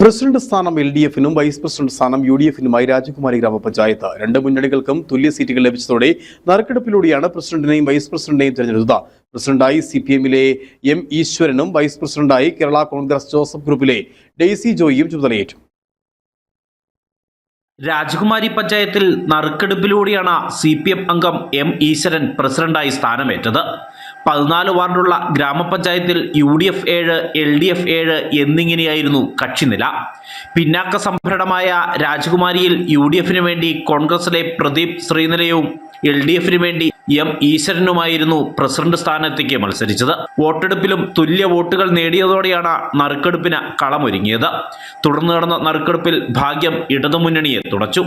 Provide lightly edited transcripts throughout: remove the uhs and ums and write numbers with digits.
President സ്ഥാനം LDF-നും vice president സ്ഥാനം UDF-നുമായി രാജകുമാരി ഗ്രാമപഞ്ചായത്ത്. രണ്ട് മുന്നണികൾക്കും തുല്യ സീറ്റുകൾ ലഭിച്ചതോടെ നറുക്കെടുപ്പിലൂടെയാണ് പ്രസിഡന്റിനെയും വൈസ് പ്രസിഡന്റിനെയും തെരഞ്ഞെടുത്തത്. പ്രസിഡന്റായി CPM-ലെ M. ഈശ്വരനും വൈസ് പ്രസിഡന്റായി കേരള കോൺഗ്രസ് ജോസഫ് ഗ്രൂപ്പിലെ ഡെയ്സി ജോയിയും ചുമതലയേറ്റു. രാജകുമാരി പഞ്ചായത്തിൽ നറുക്കെടുപ്പിലൂടെയാണ് CPM അംഗം M. ഈശ്വരൻ പ്രസിഡന്റായി സ്ഥാനമേറ്റത്. 14 വാർഡുള്ള ഗ്രാമപഞ്ചായത്തിൽ UDF 7, LDF 7 എന്നിങ്ങനെയായിരുന്നു കക്ഷിനില. പിന്നാക്ക സംഭരണമായ രാജകുമാരിയിൽ UDF-ന് വേണ്ടി കോൺഗ്രസിലെ പ്രദീപ് ശ്രീനിലയവും LDF-ന് വേണ്ടി M. ഈശ്വരനുമായിരുന്നു പ്രസിഡന്റ് സ്ഥാനത്തേക്ക് മത്സരിച്ചത്. വോട്ടെടുപ്പിലും തുല്യ വോട്ടുകൾ നേടിയതോടെയാണ് നറുക്കെടുപ്പിന് കളമൊരുങ്ങിയത്. തുടർന്ന് നടന്ന നറുക്കെടുപ്പിൽ ഭാഗ്യം ഇടതുമുന്നണിയെ തുടച്ചു.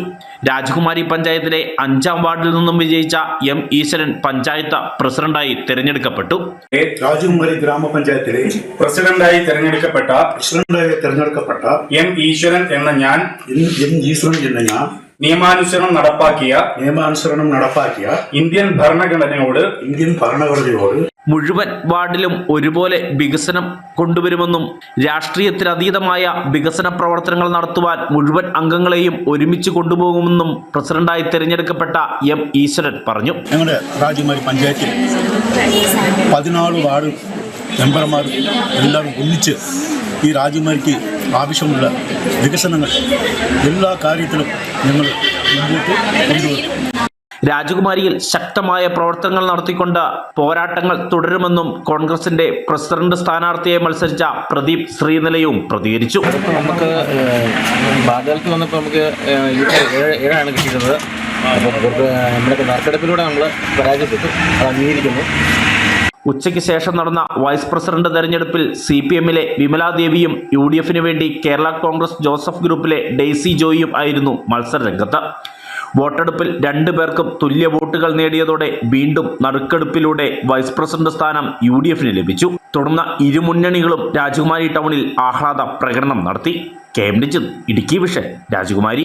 രാജകുമാരി പഞ്ചായത്തിലെ 5-ാം വാർഡിൽ നിന്നും വിജയിച്ച M. ഈശ്വരൻ പഞ്ചായത്ത് പ്രസിഡന്റായി തിരഞ്ഞെടുക്കപ്പെട്ടു. രാജകുമാരി ഗ്രാമപഞ്ചായത്തിലെ പ്രസിഡന്റായി തിരഞ്ഞെടുക്കപ്പെട്ട M. ഈശ്വരൻ എന്ന ഞാൻ നിയമാനുസരണം നടപ്പാക്കിയ ഇന്ത്യൻ ഭരണഘടനയോട് മുഴുവൻ വാർഡിലും ഒരുപോലെ വികസനം കൊണ്ടുവരുമെന്നും രാഷ്ട്രീയത്തിനതീതമായ വികസന പ്രവർത്തനങ്ങൾ നടത്തുവാൻ മുഴുവൻ അംഗങ്ങളെയും ഒരുമിച്ച് കൊണ്ടുപോകുമെന്നും പ്രസിഡന്റായി തിരഞ്ഞെടുക്കപ്പെട്ട M. ഈശ്വരൻ പറഞ്ഞു. ഞങ്ങളുടെ രാജകുമാരി പഞ്ചായത്തിൽ 14 വാർഡ് മെമ്പർമാർ എല്ലാവരും ഒന്നിച്ച് ഈ രാജകുമാരിക്ക് ആവശ്യമുള്ള വികസനങ്ങൾ എല്ലാ കാര്യത്തിലും ഞങ്ങൾ മുമ്പോട്ട് കൊണ്ടുവരും. രാജകുമാരിയിൽ ശക്തമായ പ്രവർത്തനങ്ങൾ നടത്തിക്കൊണ്ട് പോരാട്ടങ്ങൾ തുടരുമെന്നും കോൺഗ്രസിന്റെ പ്രസിഡന്റ് സ്ഥാനാർത്ഥിയെ മത്സരിച്ച പ്രദീപ് ശ്രീനിലയും പ്രതികരിച്ചു. നമുക്ക് ബാലകാലത്ത് വന്നപ്പോൾ നമുക്ക് 7 കിട്ടിയിരുന്നത്. അപ്പോൾ നമ്മുടെ നറുക്കെടുപ്പിലൂടെ നമ്മൾ പരാജയപ്പെട്ടു, അത് അംഗീകരിക്കുന്നു. ഉച്ചയ്ക്ക് ശേഷം നടന്ന വൈസ് പ്രസിഡന്റ് തെരഞ്ഞെടുപ്പിൽ CPM-ലെ വിമലാദേവിയും UDF-ന് വേണ്ടി കേരള കോൺഗ്രസ് ജോസഫ് ഗ്രൂപ്പിലെ ഡെയ്സി ജോയിയും ആയിരുന്നു മത്സരരംഗത്ത്. വോട്ടെടുപ്പിൽ 2 പേർക്കും തുല്യ വോട്ടുകൾ നേടിയതോടെ വീണ്ടും നറുക്കെടുപ്പിലൂടെ വൈസ് പ്രസിഡന്റ് സ്ഥാനം UDF-ന് ലഭിച്ചു. തുടർന്ന് ഇരു മുന്നണികളും രാജകുമാരി ടൗണിൽ ആഹ്ലാദ പ്രകടനം നടത്തി. KM ഇടുക്കി വിഷൻ രാജകുമാരി.